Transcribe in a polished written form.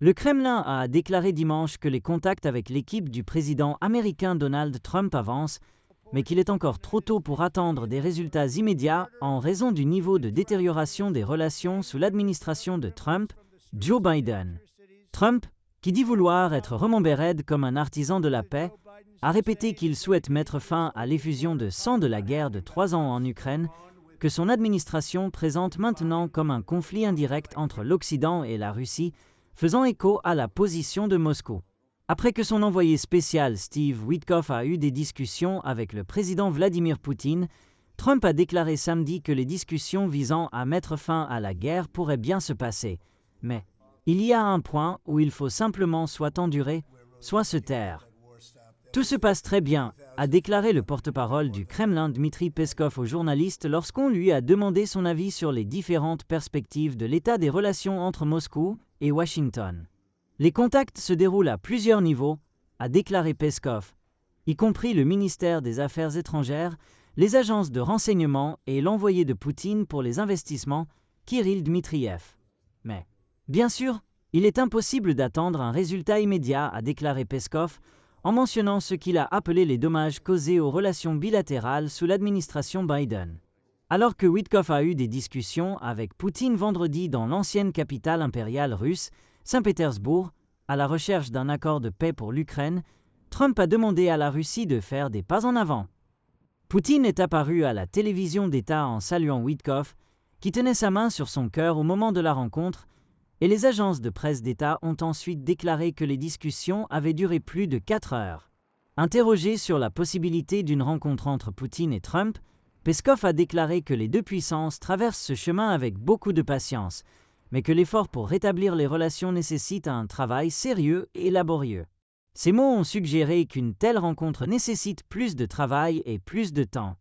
Le Kremlin a déclaré dimanche que les contacts avec l'équipe du président américain Donald Trump avancent, mais qu'il est encore trop tôt pour attendre des résultats immédiats en raison du niveau de détérioration des relations sous l'administration de Trump, Joe Biden. Trump, qui dit vouloir être rememberé comme un artisan de la paix, a répété qu'il souhaite mettre fin à l'effusion de sang de la guerre de 3 ans en Ukraine, que son administration présente maintenant comme un conflit indirect entre l'Occident et la Russie, faisant écho à la position de Moscou. Après que son envoyé spécial Steve Witkoff a eu des discussions avec le président Vladimir Poutine, Trump a déclaré samedi que les discussions visant à mettre fin à la guerre pourraient bien se passer. Mais il y a un point où il faut simplement soit endurer, soit se taire. Tout se passe très bien, a déclaré le porte-parole du Kremlin Dmitry Peskov aux journalistes lorsqu'on lui a demandé son avis sur les différentes perspectives de l'état des relations entre Moscou et Washington. Les contacts se déroulent à plusieurs niveaux, a déclaré Peskov, y compris le ministère des Affaires étrangères, les agences de renseignement et l'envoyé de Poutine pour les investissements, Kirill Dmitriev. Mais, bien sûr, il est impossible d'attendre un résultat immédiat, a déclaré Peskov, en mentionnant ce qu'il a appelé les dommages causés aux relations bilatérales sous l'administration Biden. Alors que Witkoff a eu des discussions avec Poutine vendredi dans l'ancienne capitale impériale russe, Saint-Pétersbourg, à la recherche d'un accord de paix pour l'Ukraine, Trump a demandé à la Russie de faire des pas en avant. Poutine est apparu à la télévision d'État en saluant Witkoff, qui tenait sa main sur son cœur au moment de la rencontre, et les agences de presse d'État ont ensuite déclaré que les discussions avaient duré plus de 4 heures. Interrogé sur la possibilité d'une rencontre entre Poutine et Trump, Peskov a déclaré que les deux puissances traversent ce chemin avec beaucoup de patience, mais que l'effort pour rétablir les relations nécessite un travail sérieux et laborieux. Ces mots ont suggéré qu'une telle rencontre nécessite plus de travail et plus de temps.